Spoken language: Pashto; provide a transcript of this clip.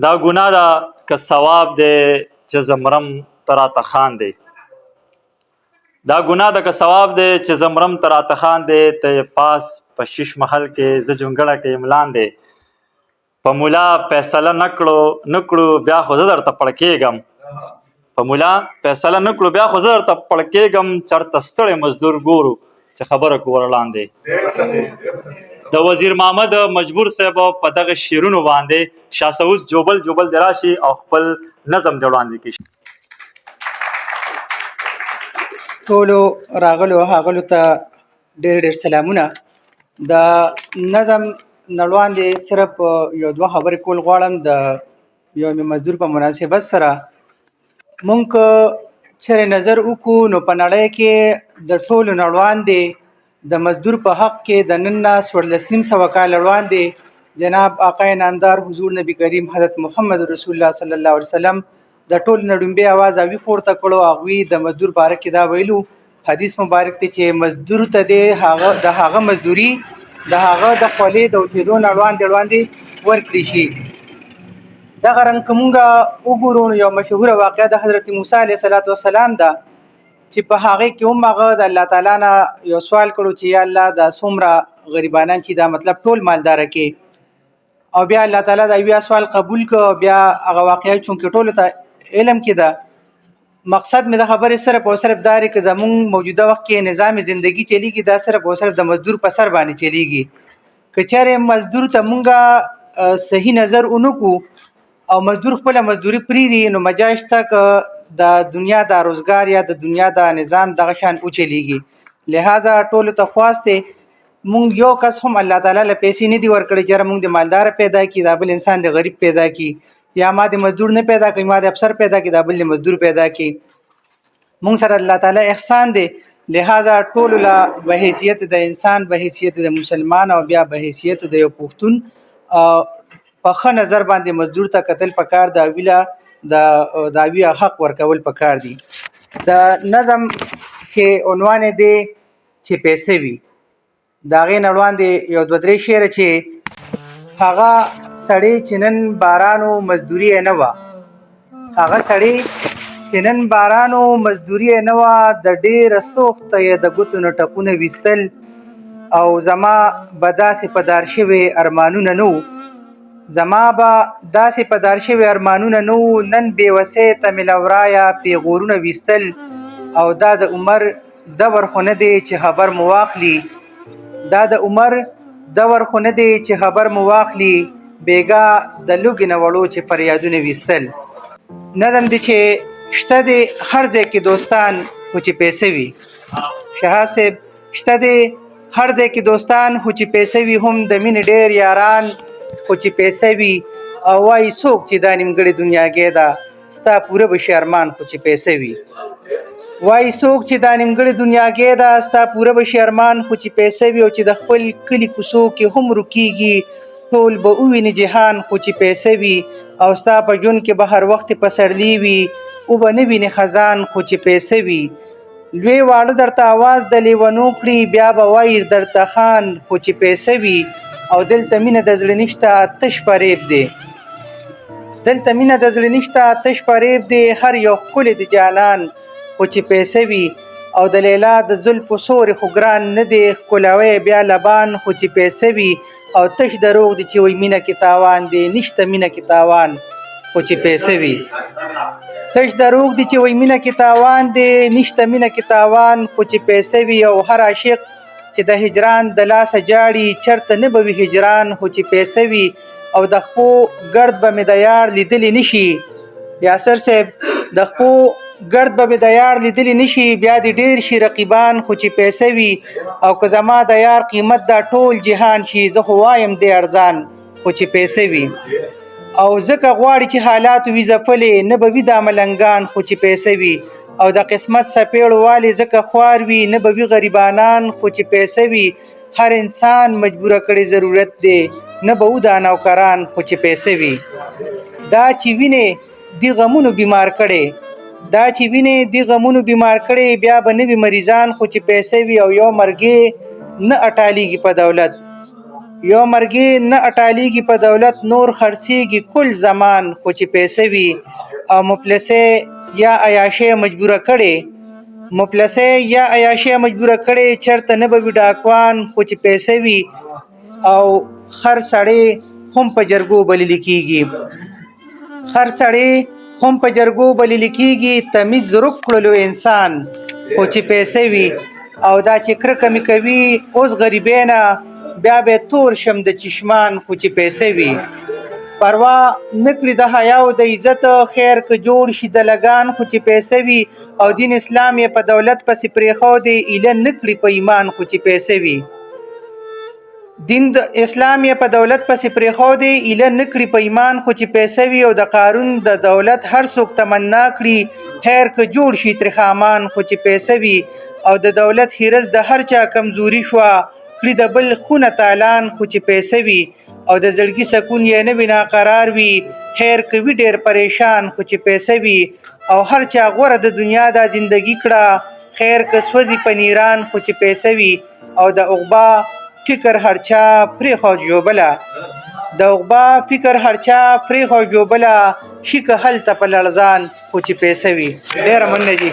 دا ګناه ده که ثواب دی چې زمرم ته راته خاندې. دا ګناه ده که ثواب دی چې زمرم ته راته خاندې. ته یې پاس په شیش محل کې زه جونګړه کې یم لاندې. په مولا فیصله نه کړو بیا خو زه درته پړ کېږم. په مولا فیصله نه کړو بیا خو زه درته پړ کېږم. چېرته ستړی مزدور ګورو چې خبره کړو ورلاندې. د وزیر محمد مجبور صاحب په دغه شعرونو باندې شاه سعود جوبل دی راشي او خپل نظم دی وړاندې کړي. ټولو راغلو هغلو ته ډېر سلامونه. د نظم نه وړاندې صرف یو دوه خبرې کول غواړم د یوم مزدور په مناسبت سره. مونږ که چېرې نظر وکړو نو په نړۍ کې د ټولو نه وړاندې د مزدور په حق کې د نن نه 1400 کاله وړاندې جناب آقا نامدار حضور نبی کریم حضرت محمد رسول الله صلی الله علیه وسلم د ټولو نه ډومبی اواز اوی پورته کړو. هغوی د مزدور باره کې دا ویلو، حدیث مبارک دی چې مزدور ته دی د هغه مزدوري د هغه د خولې د اوچېدو نه وړاندې ورکړي شي. دغه رنګ که مونږ وګورو یو مشهوره واقعه د حضرت موسی علیه السلام ده چې په هغې کې هم هغه د الله تعالی نه یو سوال کړو چې یا الله دا څومره غریبانان چې دا مطلب ټول مالداره کې، او بیا الله تعالی دا بیا سوال قبول کړ. بیا هغه واقعه چونکې ټولو ته علم کې ده، مقصد مې د خبرې صرف او صرف دا دی که زمونږ موجوده وخت کې نظام زندگی چلیږي دا صرف او صرف د مزدور په سر باندې چلیږي. که چېرې مزدور ته مونږ صحیح نظر ونه کړو او مزدور خپله مزدوري پرېږدي نو مجال شته که د دنیا د روزګار یا د دنیا د نظام دغه شان وچلیږي. لہذا ټولو ته خواست دی مونږ یو کس هم الله تعالی له پیسې نه دي ورکړی چې مونږ د مالدار پیدا کړي دا بل انسان د غریب پیدا کړي، یا ما د مزدور نه پیدا کړي ما د افسر پیدا کړي دا بل د مزدور پیدا کړي. مونږ سره الله تعالی احسان دی. لہذا ټولو له به حیثیت د انسان، به حیثیت د مسلمان او بیا به حیثیت د یو پښتون په ښه نظر باندې مزدور ته کتل پکار د اوی حق ورکول پکار دي. د نظم چې عنوان دی چې پیسې وي، د هغې نه وړاندې یو دوه درې شعره چې هغه سړی چې نن بارانو مزدوري یې نه وه، هغه سړی چې نن بارانو مزدوري یې نه وه، د ډېره سوخته یې د ګوتو نه ټپونه ویستل، او زما به داسې په دار شوي ارمانونه نه وو، زما به داسې په دار شوي ارمانونه نه وو، نن بېوسۍ ته مې له ورایه پیغورونه ویستل، او دا د عمر دور خو نه دی چې خبر مو واخلي، دا د عمر دور خو نه دی چې خبر مو واخلي، بیګا د لوږې نه وړو چې فریادونه ویستل. نظم دی چې شته دی هر ځای کې دوستان خو چې پیسې وي. شهاب صاحب شته دی هر ځای کې دوستان خو چې پیسې وي، هم د مینې ډېر یاران خو چې پیسې وي، او وایي څوک چې دا نیمګړې دنیاګۍ ده ستا پوره به شي ارمان خو چې پیسې وي، وایي څوک چې دا نیمګړې دنیاګۍ ده ستا پوره به شي ارمان خو چې پیسې وي، او چې د خپل کلي کوڅو کې هم رکېږي ټول به وویني جهان خو چې پیسې وي، او ستا په ژوند کې به هر وخت پسرلی وي او به نه وینې خزان خو چې پیسې وي، لوی واړه درته آواز د لیونو کړي بیا به وایي درته خان خو چې پیسې وي، او دلته مینه د زړه نشته تش فریب دی، دلته مینه د زړه نشته تش فریب دی، هر یو ښکلی د جانان خو چې پیسې وي، او د لیلا د زلفو سورې خو ګران نه دی ښکلوی بیا لبان خو چې پیسې وي، او تش دروغ دی چې وایي مینه کې تاوان دی نشته مینه کې تاوان خو چې پیسې وي، تش دروغ دی چې وایي مینه کې تاوان دی نشته مینه کې تاوان خو چې پیسې وي، او هر عاشق چې د هجران د لاسه جاړي چرته نه به وي هجران خو چې پیسې وي، او د خپو ګرد به مې د یار لیدلی نشي، یاسر صاحب د خپو ګرد به مې د یار لیدلی نشي، بیا دې ډېر شي رقیبان خو چې پیسې وي، او که زما د یار قیمت دا ټول جهان شي زه خو وایم دی ارزان خو چې پیسې وي، او ځکه غواړي چې حالاتو وي ځپلې نه به وي دا ملنګان خو چې پیسې وي، او د قسمت څپېړو والې ځکه خوار وي نه به وي غریبانان خو چې پیسې وي، هر انسان مجبوره کړی ضرورت دی نه به و دا نوکران خو چې پیسې وي، دا چې وینې دي غمونو بیمار کړی، دا چې وینې دي غمونو بیمار کړی بیا به نه وي مریضان خو چې پیسې وي، او یو مرګې نه اټالیږي په دولت، یو مرګي نه اټالیږي په دولت نور خرڅیږي کل زمان خو چې پیسې وي او مفلسه یا عیاشي مجبوره کړي مفلسه یا عیاشي مجبوره کړي چرته نه به ډاکوان خو چې پیسې وي او خر سړی هم په جرګو بلل کیږي خر سړی هم په جرګو بلل کیږي تمیز رک کړلو انسان خو چې پیسې وي او دا چې کرکه می کوي اوس غریبینا بیا به تور شم د چشمان خو چې پیسې وي پروا نکړي د حیا او د عزت خیر که جوړ شي د لګان خو چې پیسې وي او دین اسلام یې په دولت پسې پرېښو دی اله نکړي په ایمان خو چې پیسې وي دین د اسلام یې په دولت پسې پرېښو دی اله نکړي په ایمان خو چې پیسې وي او د قارون د دولت هر څوک تمنا کړي خیر که جوړ شي تر خامان خو چې پیسې وي او د دولت هرس د هر چا کمزوري شوه کړي د بل خونه تالان خو چې پیسې وي او د زړګي سکون یې نه وي ناقرار وي خیر کوي ډېر پریشان خو چې پیسې وي او هر چا غوره د دنیا دا زندگی کړه خیر که سوځي په نیران خو چې پیسې وي او د عقبا فکر هرچا پرېښو جوبله د عقبا فکر هرچا پرېښو جوبله شي که هلته په لړزان خو چې پیسې وي ډېره مننه جي